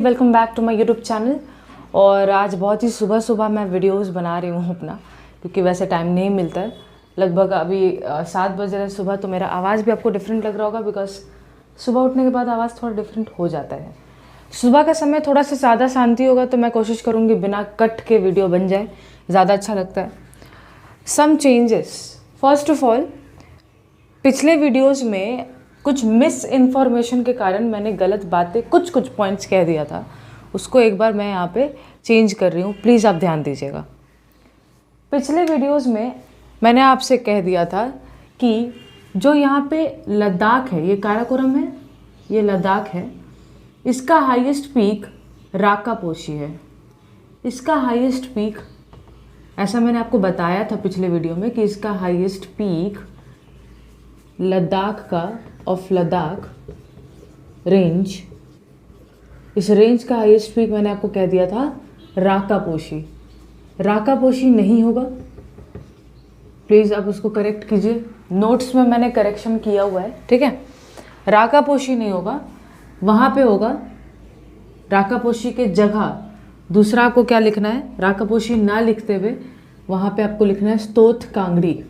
Welcome back to my YouTube channel. और आज बहुत ही सुबह सुबह मैं वीडियोस बना रही हूँ अपना, क्योंकि वैसे टाइम नहीं मिलता है। लगभग अभी 7 बज रहे हैं सुबह, तो मेरा आवाज़ भी आपको डिफरेंट लग रहा होगा, बिकॉज सुबह उठने के बाद आवाज़ थोड़ा डिफरेंट हो जाता है। सुबह का समय थोड़ा सा ज़्यादा शांति होगा, तो मैं कोशिश करूँगी बिना कट के वीडियो बन जाए, ज़्यादा अच्छा लगता है। Some changes. First of all, पिछले वीडियोज़ में कुछ मिस इन्फॉर्मेशन के कारण मैंने गलत बातें कुछ पॉइंट्स कह दिया था, उसको एक बार मैं यहाँ पे चेंज कर रही हूँ, प्लीज़ आप ध्यान दीजिएगा। पिछले वीडियोज़ में मैंने आपसे कह दिया था कि जो यहाँ पे लद्दाख है, ये काराकोरम है, ये लद्दाख है, इसका हाईएस्ट पीक राकापोशी है। इसका हाईएस्ट पीक, ऐसा मैंने आपको बताया था पिछले वीडियो में कि इसका हाईएस्ट पीक लद्दाख का ऑफ लद्दाख रेंज, इस रेंज का हाईएस्ट पीक मैंने आपको कह दिया था राकापोशी। राकापोशी नहीं होगा, प्लीज़ आप उसको करेक्ट कीजिए। नोट्स में मैंने करेक्शन किया हुआ है, ठीक है। राकापोशी नहीं होगा, वहाँ पे होगा राकापोशी के जगह दूसरा आपको क्या लिखना है, राकापोशी ना लिखते हुए वहाँ पे आपको लिखना है स्तोथ कांगड़ी।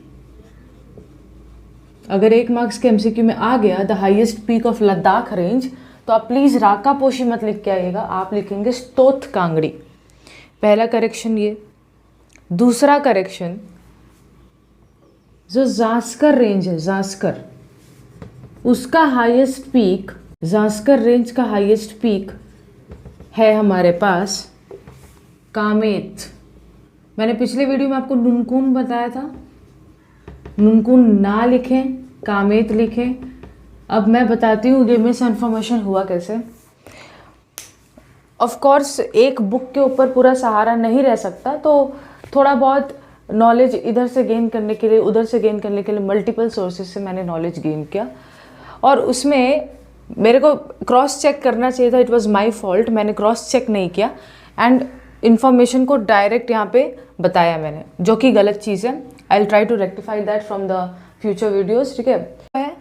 अगर 1 मार्क्स के एमसीक्यू में आ गया the highest peak of Ladakh range, तो आप प्लीज़ राकापोशी मत लिख के आइएगा, आप लिखेंगे स्तोथ कांगड़ी। पहला करेक्शन ये। दूसरा करेक्शन, जो जास्कर रेंज है, जास्कर, उसका हाईएस्ट पीक, जास्कर रेंज का हाईएस्ट पीक है हमारे पास कामेत। मैंने पिछले वीडियो में आपको नुनकुन बताया था, नुनकुन ना लिखें, कामेत लिखें। अब मैं बताती हूँ ये मिस इन्फॉर्मेशन हुआ कैसे। ऑफ कोर्स एक बुक के ऊपर पूरा सहारा नहीं रह सकता, तो थोड़ा बहुत नॉलेज इधर से गेन करने के लिए, उधर से गेन करने के लिए मल्टीपल सोर्सेज से मैंने नॉलेज गेन किया, और उसमें मेरे को क्रॉस चेक करना चाहिए था। इट वाज माय फॉल्ट, मैंने क्रॉस चेक नहीं किया एंड इन्फॉर्मेशन को डायरेक्ट यहाँ पे बताया मैंने, जो कि गलत चीज़ है। I will try to rectify that from the future videos, ठीक है।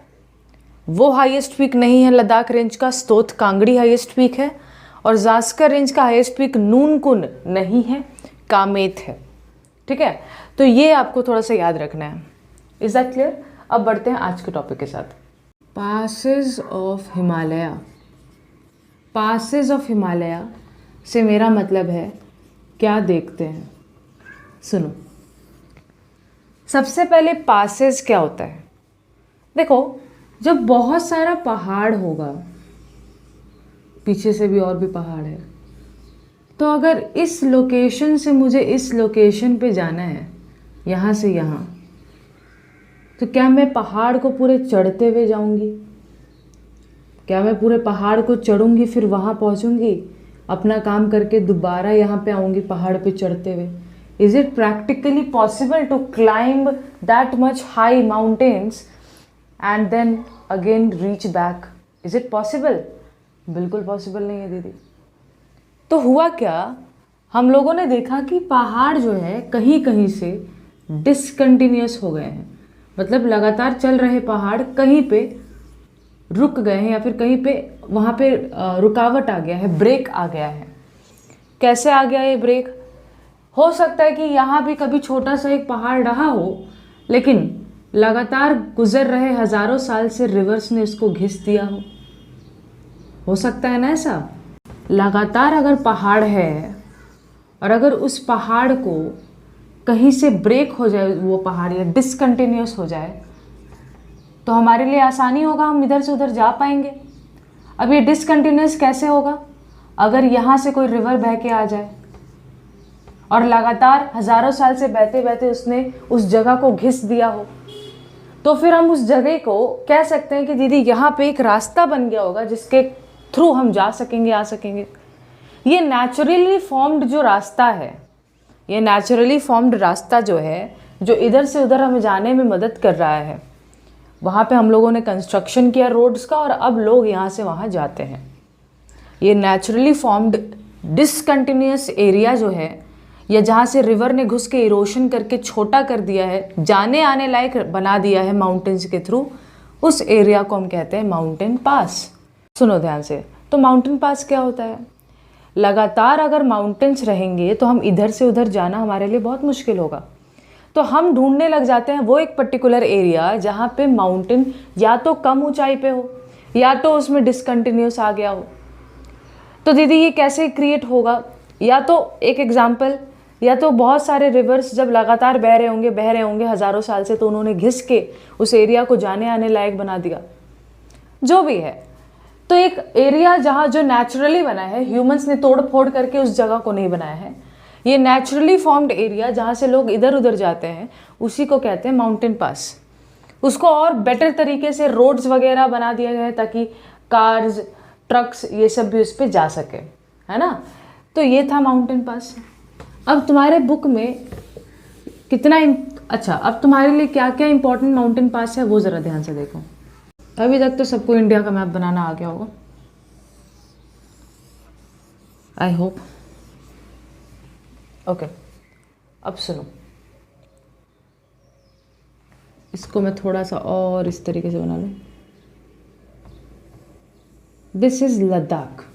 वो हाईएस्ट पीक नहीं है लद्दाख रेंज का, स्तोथ कांगड़ी हाईएस्ट पीक है, और जास्कर रेंज का हाईएस्ट पीक नूनकुन नहीं है, कामेत है, ठीक है। तो ये आपको थोड़ा सा याद रखना है। Is that clear? अब बढ़ते हैं आज के टॉपिक के साथ। Passes of Himalaya. Passes of Himalaya से मेरा मतलब है क्या देखते हैं, सुनो। सबसे पहले पासेस क्या होता है? देखो, जब बहुत सारा पहाड़ होगा, पीछे से भी और भी पहाड़ है, तो अगर इस लोकेशन से मुझे इस लोकेशन पे जाना है, यहाँ से यहाँ, तो क्या मैं पहाड़ को पूरे चढ़ते हुए जाऊँगी? क्या मैं पूरे पहाड़ को चढ़ूँगी फिर वहाँ पहुँचूँगी, अपना काम करके दोबारा यहाँ पे आऊँगी पहाड़ पे चढ़ते हुए? Is it practically possible to climb that much high mountains and then again reach back? Is it possible? बिल्कुल पॉसिबल नहीं है दीदी। तो हुआ क्या, हम लोगों ने देखा कि पहाड़ जो है कहीं कहीं से डिसकंटिन्यूअस हो गए हैं, मतलब लगातार चल रहे पहाड़ कहीं पे रुक गए हैं, या फिर कहीं पे वहाँ पे रुकावट आ गया है, ब्रेक आ गया है। कैसे आ गया ये ब्रेक? हो सकता है कि यहाँ भी कभी छोटा सा एक पहाड़ रहा हो, लेकिन लगातार गुजर रहे हजारों साल से रिवर्स ने इसको घिस दिया हो सकता है ना ऐसा। लगातार अगर पहाड़ है और अगर उस पहाड़ को कहीं से ब्रेक हो जाए, वो पहाड़ या डिसकंटिन्यूअस हो जाए, तो हमारे लिए आसानी होगा, हम इधर से उधर जा पाएंगे। अब ये डिसकंटिन्यूअस कैसे होगा? अगर यहाँ से कोई रिवर बह के आ जाए और लगातार हजारों साल से बहते बहते उसने उस जगह को घिस दिया हो, तो फिर हम उस जगह को कह सकते हैं कि दीदी यहाँ पे एक रास्ता बन गया होगा जिसके थ्रू हम जा सकेंगे, आ सकेंगे। ये नेचुरली फॉर्म्ड जो रास्ता है, ये नेचुरली फॉर्म्ड रास्ता जो है, जो इधर से उधर हमें जाने में मदद कर रहा है, वहाँ पे हम लोगों ने कंस्ट्रक्शन किया रोड्स का, और अब लोग यहाँ से वहाँ जाते हैं। ये नेचुरली फॉर्म्ड डिसकंटिन्यूअस एरिया जो है, या जहाँ से रिवर ने घुस के इरोशन करके छोटा कर दिया है, जाने आने लायक बना दिया है माउंटेन्स के थ्रू, उस एरिया को हम कहते हैं माउंटेन पास। सुनो ध्यान से, तो माउंटेन पास क्या होता है? लगातार अगर माउंटेन्स रहेंगे तो हम इधर से उधर जाना हमारे लिए बहुत मुश्किल होगा। तो हम ढूंढने लग जाते हैं वो एक पर्टिकुलर एरिया जहाँ पे माउंटेन या तो कम ऊंचाई पे हो या तो उसमें डिसकंटिन्यूस आ गया हो। तो दीदी ये कैसे क्रिएट होगा? या तो एक एग्जाम्पल, या तो बहुत सारे रिवर्स जब लगातार बह रहे होंगे हज़ारों साल से, तो उन्होंने घिस के उस एरिया को जाने आने लायक बना दिया, जो भी है। तो एक एरिया जहाँ जो नेचुरली बना है, ह्यूमंस ने तोड़ फोड़ करके उस जगह को नहीं बनाया है, ये नेचुरली फॉर्म्ड एरिया जहाँ से लोग इधर उधर जाते हैं, उसी को कहते हैं माउंटेन पास। उसको और बेटर तरीके से रोड्स वगैरह बना दिया गया है ताकि कार्स, ट्रक्स, ये सब भी उस पर जा सके, है ना। तो ये था माउंटेन पास। अब तुम्हारे बुक में कितना अच्छा, अब तुम्हारे लिए क्या क्या इंपॉर्टेंट माउंटेन पास है वो ज़रा ध्यान से देखो। अभी तक तो सबको इंडिया का मैप बनाना आ गया होगा, आई होप। ओके, अब सुनो, इसको मैं थोड़ा सा और इस तरीके से बना लूँ। दिस इज लद्दाख,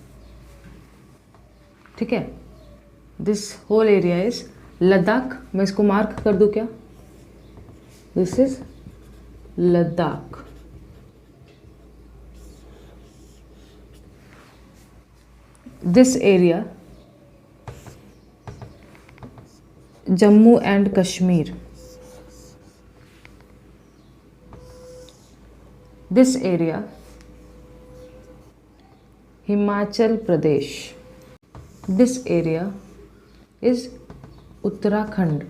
ठीक है। This whole area is Ladakh. मैं इसको मार्क कर दूं क्या? This is Ladakh. This area Jammu and Kashmir. This area Himachal Pradesh. This area is Uttarakhand.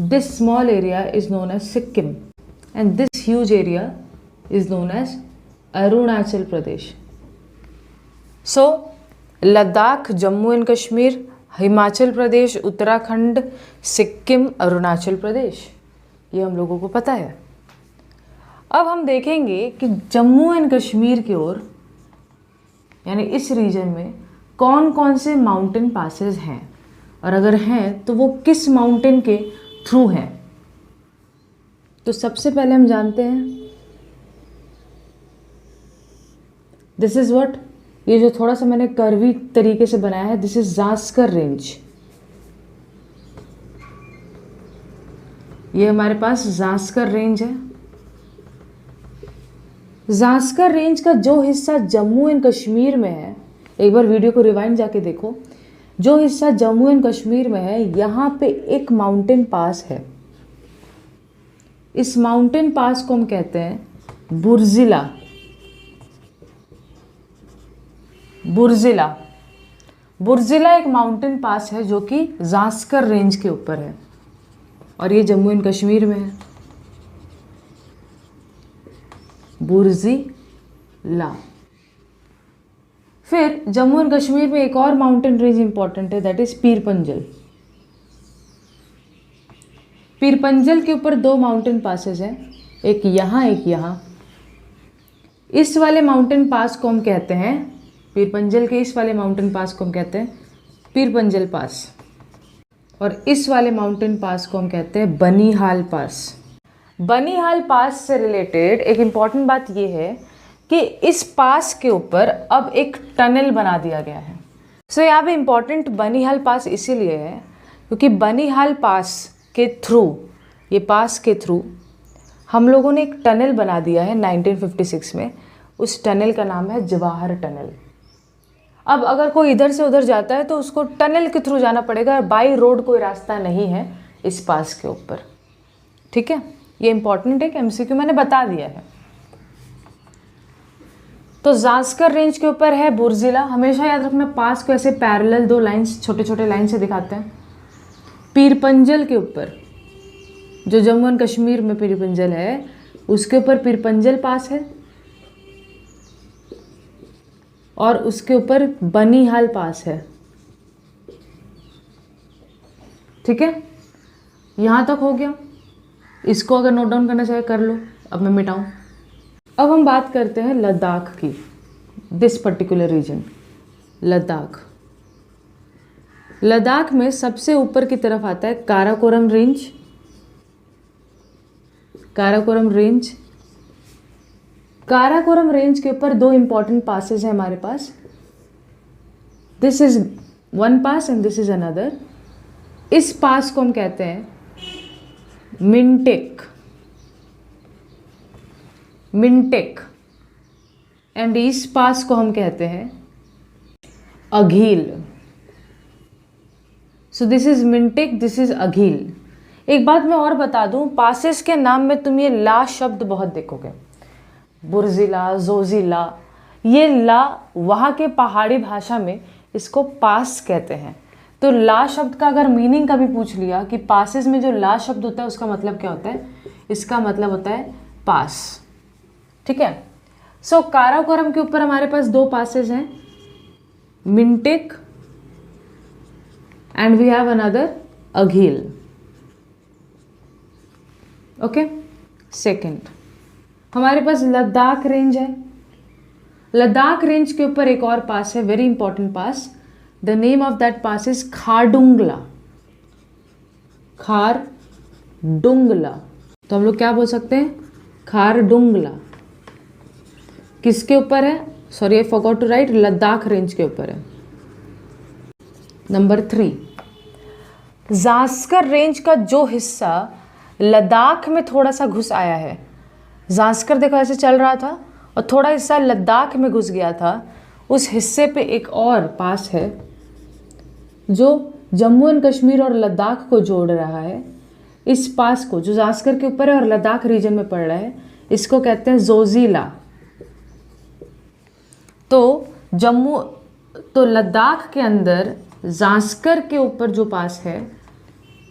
This small area is known as Sikkim and this huge area is known as Arunachal Pradesh. So, Ladakh, Jammu and Kashmir, Himachal Pradesh, Uttarakhand, Sikkim, Arunachal Pradesh, ये हम लोगों को पता है। अब हम देखेंगे कि जम्मू एंड कश्मीर की ओर, यानी इस रीजन में कौन कौन से माउंटेन पासेस हैं, और अगर हैं तो वो किस माउंटेन के थ्रू हैं। तो सबसे पहले हम जानते हैं, दिस इज व्हाट, ये जो थोड़ा सा मैंने कर्वी तरीके से बनाया है, दिस इज जास्कर रेंज। ये हमारे पास जास्कर रेंज है। जास्कर रेंज का जो हिस्सा जम्मू एंड कश्मीर में है, एक बार वीडियो को रिवाइंड जाके देखो, जो हिस्सा जम्मू एंड कश्मीर में है, यहाँ पे एक माउंटेन पास है। इस माउंटेन पास को हम कहते हैं बुर्जिला। बुर्जिला, बुर्जिला एक माउंटेन पास है जो कि जास्कर रेंज के ऊपर है, और ये जम्मू एंड कश्मीर में है। बुर्जिला। फिर जम्मू एंड कश्मीर में एक और माउंटेन रेंज इंपॉर्टेंट है, दैट इज पीर पंजल। पीर पंजल के ऊपर दो माउंटेन पासेस हैं, एक यहाँ एक यहाँ। इस वाले माउंटेन पास को हम कहते हैं, पीर पंजल के इस वाले माउंटेन पास को हम कहते हैं पीर पंजल पास, और इस वाले माउंटेन पास को हम कहते हैं बनिहाल पास। बनिहाल पास से रिलेटेड एक इम्पॉर्टेंट बात यह है कि इस पास के ऊपर अब एक टनल बना दिया गया है। सो यहाँ पे इम्पॉर्टेंट बनिहाल पास इसीलिए है क्योंकि बनिहाल पास के थ्रू, ये पास के थ्रू हम लोगों ने एक टनल बना दिया है 1956 में। उस टनल का नाम है जवाहर टनल। अब अगर कोई इधर से उधर जाता है तो उसको टनल के थ्रू जाना पड़ेगा, बाई रोड कोई रास्ता नहीं है इस पास के ऊपर, ठीक है। ये इंपॉर्टेंट है कि एमसीक्यू मैंने बता दिया है। तो जास्कर रेंज के ऊपर है बुर्जिला। हमेशा याद रखना, पास को ऐसे पैरेलल दो लाइंस, छोटे छोटे लाइन से दिखाते हैं। पीर पंजल के ऊपर, जो जम्मू एंड कश्मीर में पीर पंजल है, उसके ऊपर पीर पंजल पास है, और उसके ऊपर बनिहाल पास है, ठीक है। यहाँ तक हो गया। इसको अगर नोट डाउन करना चाहे कर लो, अब मैं मिटाऊं। अब हम बात करते हैं लद्दाख की, this particular region Ladakh. Ladakh में सबसे ऊपर की तरफ आता है Karakoram range. Karakoram range, Karakoram range के ऊपर दो इंपॉर्टेंट पासेज हैं हमारे पास. This is one pass and this is another. इस पास को हम कहते हैं मिंटेक, मिंटेक, एंड इस पास को हम कहते हैं Aghil. So this is Mintaka, this is Aghil. एक बात मैं और बता दूं, पासेस के नाम में तुम ये ला शब्द बहुत देखोगे. बुर्जिला, जोजिला, ये ला वहाँ के पहाड़ी भाषा में इसको पास कहते हैं. तो ला शब्द का अगर मीनिंग कभी पूछ लिया कि पासेस में जो ला शब्द होता है उसका मतलब क्या होता है, इसका मतलब होता है पास. ठीक है. सो काराकोरम के ऊपर हमारे पास दो पासेज हैं, Mintaka and we have another Aghil. Okay. Second हमारे पास लद्दाख रेंज है. लद्दाख रेंज के ऊपर एक और पास है, very important pass. The name of that pass is Khardungla. Khardungla. तो हम लोग क्या बोल सकते हैं, खारडुंगला. किसके ऊपर है, sorry I forgot to write, Ladakh range के ऊपर है. नंबर 3, जास्कर रेंज का जो हिस्सा लद्दाख में थोड़ा सा घुस आया है. जास्कर देखो ऐसे चल रहा था और थोड़ा हिस्सा लद्दाख में घुस गया था. उस हिस्से पे एक और पास है जो जम्मू एंड कश्मीर और लद्दाख को जोड़ रहा है. इस पास को जो जास्कर के ऊपर है और लद्दाख रीजन में पड़ रहा है, इसको कहते हैं जोजिला. तो लद्दाख के अंदर जास्कर के ऊपर जो पास है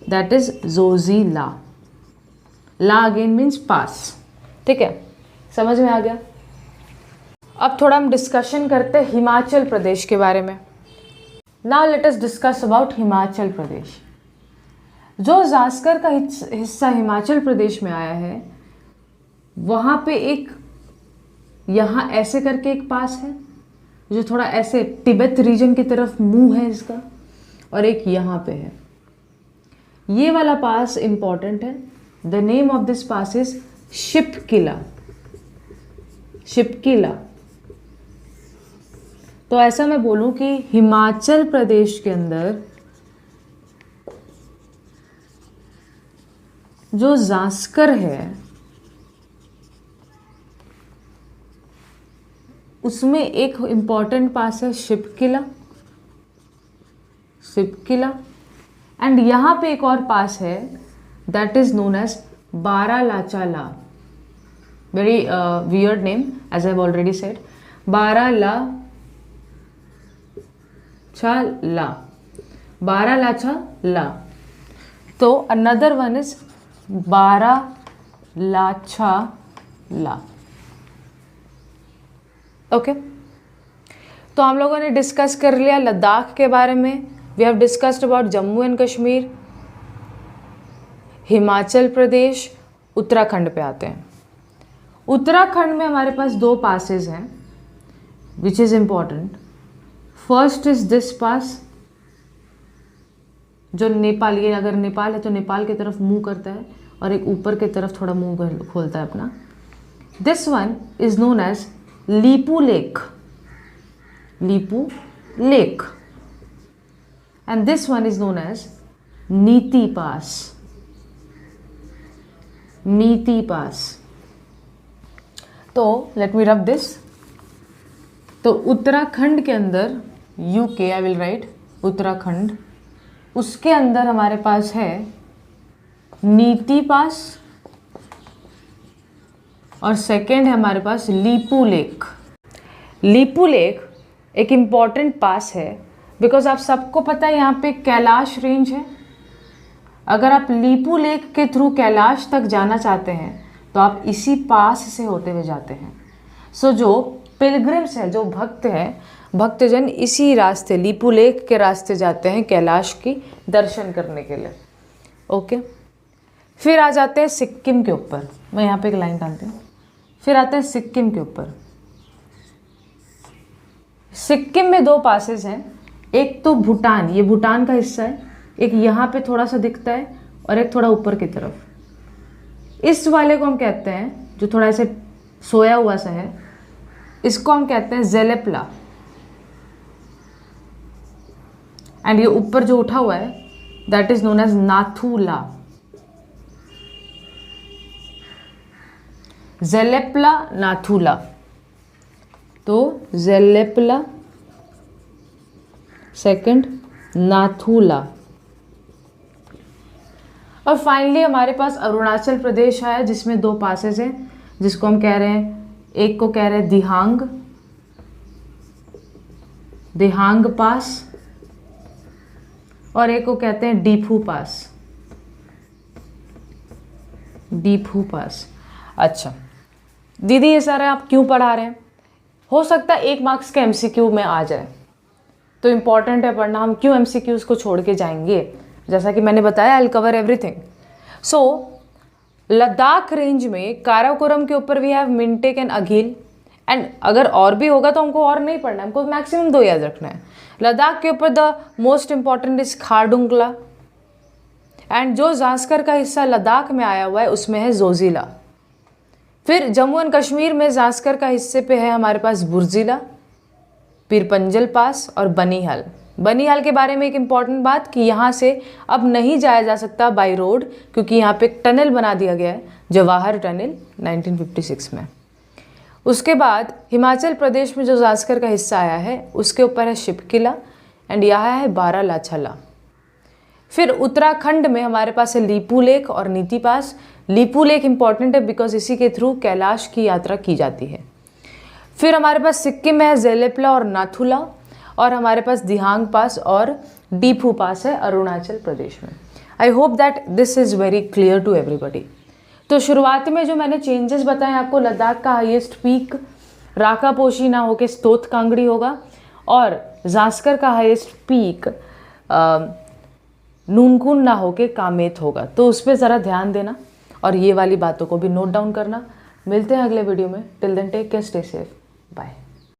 that is Zojila. La again means pass. ठीक है, समझ में आ गया. अब थोड़ा हम डिस्कशन करते हैं हिमाचल प्रदेश के बारे में. Now let us discuss about Himachal Pradesh. जो जास्कर का हिस्सा हिमाचल प्रदेश में आया है, वहाँ पे एक यहाँ ऐसे करके एक पास है जो थोड़ा ऐसे तिब्बत रीजन की तरफ मुंह है इसका, और एक यहाँ पे है. ये वाला पास इंपॉर्टेंट है. The name of this pass is Shipki La. Shipki La. तो ऐसा मैं बोलूं कि हिमाचल प्रदेश के अंदर जो जास्कर है उसमें एक इंपॉर्टेंट पास है शिपकिला. शिपकिला. एंड यहां पे एक और पास है that is known as Baralachala. Very weird name as I have already said. Baralachala. Baralachala. तो another one is Baralachala. Okay. तो हम लोगों ने डिस्कस कर लिया लद्दाख के बारे में. We have discussed about Jammu and Kashmir, Himachal Pradesh, Uttarakhand पे आते हैं. उत्तराखंड में हमारे पास दो पासेस हैं which is important. First is this pass जो नेपाल, ये अगर नेपाल है तो नेपाल की तरफ मुंह करता है और एक ऊपर की तरफ थोड़ा मुंह खोलता है अपना. This one is known as Lipulekh. Lipulekh. And this one is known as Niti pass. नीति पास. तो लेट मी रब दिस. तो उत्तराखंड के अंदर UK, I will write Uttarakhand, उसके अंदर हमारे पास है नीति पास और सेकेंड है हमारे पास लीपू लेक. लीपू लेक एक इम्पॉर्टेंट पास है बिकॉज आप सबको पता है यहाँ पे कैलाश रेंज है. अगर आप लीपू लेक के थ्रू कैलाश तक जाना चाहते हैं तो आप इसी पास से होते हुए जाते हैं. सो जो पिलग्रिम्स है, जो भक्त हैं, भक्तजन इसी रास्ते लीपू लेक के रास्ते जाते हैं कैलाश की दर्शन करने के लिए. ओके. फिर आ जाते हैं सिक्किम के ऊपर. मैं यहाँ पे एक लाइन डालती हूँ. फिर आते हैं सिक्किम के ऊपर. सिक्किम में दो पासेस हैं. एक तो भूटान, ये भूटान का हिस्सा है. एक यहाँ पे थोड़ा सा दिखता है और एक थोड़ा ऊपर की तरफ. इस वाले को हम कहते हैं, जो थोड़ा ऐसे सोया हुआ सा है, इसको हम कहते हैं जेलेप्ला। एंड ये ऊपर जो उठा हुआ है that is known as Nathula. Jelepla Nathula, तो जेलेप्ला, सेकंड नाथुला। और फाइनली हमारे पास अरुणाचल प्रदेश है जिसमें 2 पासेस हैं, जिसको हम कह रहे हैं, एक को कह रहे हैं दिहांग, दिहांग पास, और एक को कहते हैं डीफू पास, डीफू पास। अच्छा दीदी ये सारा आप क्यों पढ़ा रहे हैं? हो सकता है 1 मार्क्स का एमसीक्यू में आ जाए, तो इम्पॉर्टेंट है पढ़ना। हम क्यों एमसीक्यूज को छोड़ के जाएंगे? जैसा कि मैंने बताया, I will cover everything. So Ladakh range में काराकोरम के ऊपर वी हैव मिंटेक एंड अघिल, एंड अगर और भी होगा तो हमको और नहीं पढ़ना है, हमको मैक्सिमम 2 याद रखना है। लद्दाख के ऊपर the most important is Khardungla, and जो जास्कर का हिस्सा लद्दाख में आया हुआ है उसमें है जोजिला। फिर जम्मू एंड कश्मीर में जास्कर का हिस्से पे है हमारे पास बुर्जिला, पीरपंजल पास और बनीहाल। बनीहाल के बारे में एक इम्पॉर्टेंट बात कि यहाँ से अब नहीं जाया जा सकता बाय रोड, क्योंकि यहाँ पे एक टनल बना दिया गया है, जवाहर टनल 1956 में। उसके बाद हिमाचल प्रदेश में जो जास्कर का हिस्सा आया है उसके ऊपर है शिपकिला, एंड यहाँ है बारालाछाला। फिर उत्तराखंड में हमारे पास है लीपू लेक और नीति पास। लीपू लेक इंपॉर्टेंट है बिकॉज इसी के थ्रू कैलाश की यात्रा की जाती है। फिर हमारे पास सिक्किम में है जेलेप्ला और नाथुला, और हमारे पास दिहांग पास और डीफू पास है अरुणाचल प्रदेश में। I hope that this is very clear to everybody. तो शुरुआत में जो मैंने चेंजेस बताए आपको, लद्दाख का हाईएस्ट पीक राकापोशी ना होके स्तोत कांगड़ी होगा, और जास्कर का हाईएस्ट पीक नूनकुन ना होके कामेत होगा। तो उस पर ज़रा ध्यान देना और ये वाली बातों को भी नोट डाउन करना। मिलते हैं अगले वीडियो में। Till then take care, stay safe, bye.